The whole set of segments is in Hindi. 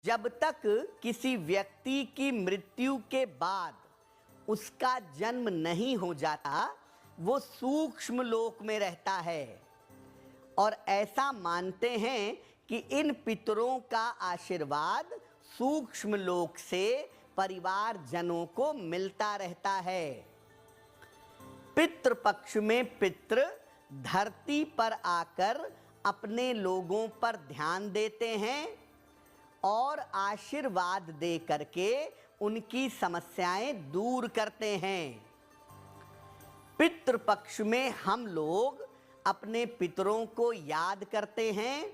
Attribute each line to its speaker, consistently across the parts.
Speaker 1: जब तक किसी व्यक्ति की मृत्यु के बाद उसका जन्म नहीं हो जाता, वो सूक्ष्म लोक में रहता है और ऐसा मानते हैं कि इन पितरों का आशीर्वाद सूक्ष्म लोक से परिवार जनों को मिलता रहता है। पितृपक्ष में पितृ धरती पर आकर अपने लोगों पर ध्यान देते हैं और आशीर्वाद दे करके उनकी समस्याएं दूर करते हैं। पितृपक्ष में हम लोग अपने पितरों को याद करते हैं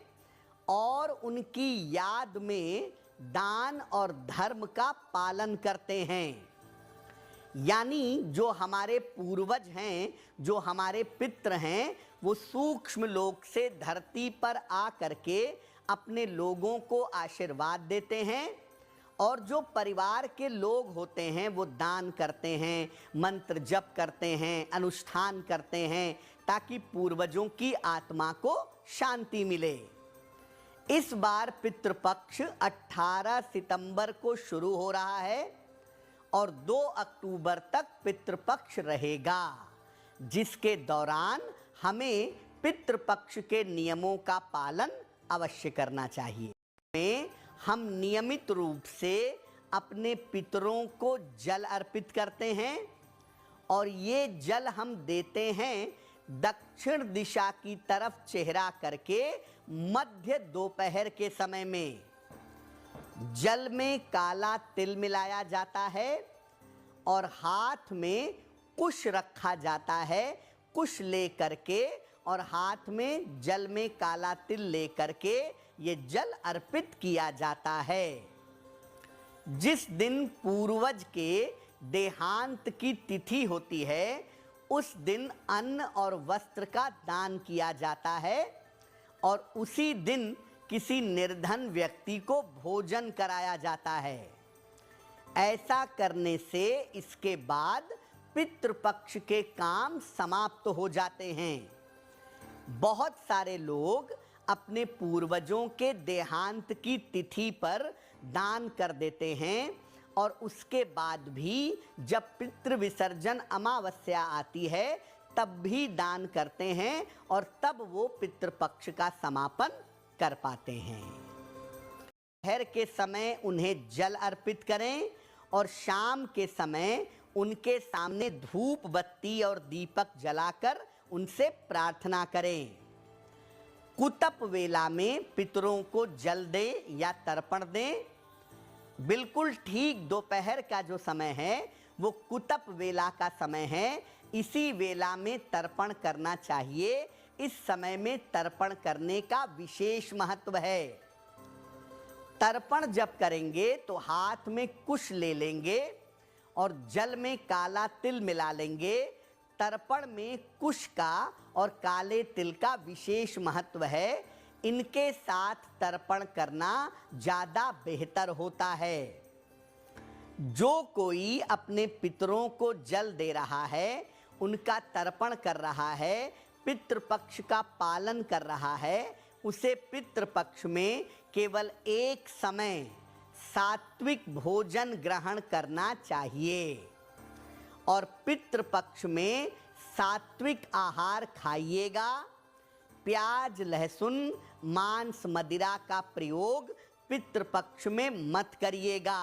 Speaker 1: और उनकी याद में दान और धर्म का पालन करते हैं। यानी जो हमारे पूर्वज हैं, जो हमारे पितृ हैं, वो सूक्ष्म लोक से धरती पर आ करके अपने लोगों को आशीर्वाद देते हैं और जो परिवार के लोग होते हैं वो दान करते हैं, मंत्र जप करते हैं, अनुष्ठान करते हैं ताकि पूर्वजों की आत्मा को शांति मिले। इस बार पितृपक्ष 18 सितंबर को शुरू हो रहा है और 2 अक्टूबर तक पितृपक्ष रहेगा, जिसके दौरान हमें पितृपक्ष के नियमों का पालन अवश्य करना चाहिए। हम नियमित रूप से अपने पितरों को जल अर्पित करते हैं और ये जल हम देते हैं दक्षिण दिशा की तरफ चेहरा करके मध्य दोपहर के समय में। जल में काला तिल मिलाया जाता है और हाथ में कुश रखा जाता है। कुश ले करके और हाथ में जल में काला तिल ले करके ये जल अर्पित किया जाता है। जिस दिन पूर्वज के देहांत की तिथि होती है उस दिन अन्न और वस्त्र का दान किया जाता है और उसी दिन किसी निर्धन व्यक्ति को भोजन कराया जाता है। ऐसा करने से इसके बाद पितृपक्ष के काम समाप्त हो जाते हैं। बहुत सारे लोग अपने पूर्वजों के देहांत की तिथि पर दान कर देते हैं और उसके बाद भी जब पितृ विसर्जन अमावस्या आती है तब भी दान करते हैं और तब वो पितृपक्ष का समापन कर पाते हैं। दोपहर के समय उन्हें जल अर्पित करें और शाम के समय उनके सामने धूप बत्ती और दीपक जलाकर उनसे प्रार्थना करें। कुतप वेला में पितरों को जल दें या तर्पण दें। बिल्कुल ठीक दोपहर का जो समय है वो कुतप वेला का समय है। इसी वेला में तर्पण करना चाहिए। इस समय में तर्पण करने का विशेष महत्व है। तर्पण जब करेंगे तो हाथ में कुश ले लेंगे और जल में काला तिल मिला लेंगे। तर्पण में कुश का और काले तिल का विशेष महत्व है। इनके साथ तर्पण करना ज़्यादा बेहतर होता है। जो कोई अपने पितरों को जल दे रहा है, उनका तर्पण कर रहा है, पितृपक्ष का पालन कर रहा है, उसे पितृपक्ष में केवल एक समय सात्विक भोजन ग्रहण करना चाहिए और पितृपक्ष में सात्विक आहार खाइएगा। प्याज, लहसुन, मांस, मदिरा का प्रयोग पितृपक्ष में मत करिएगा।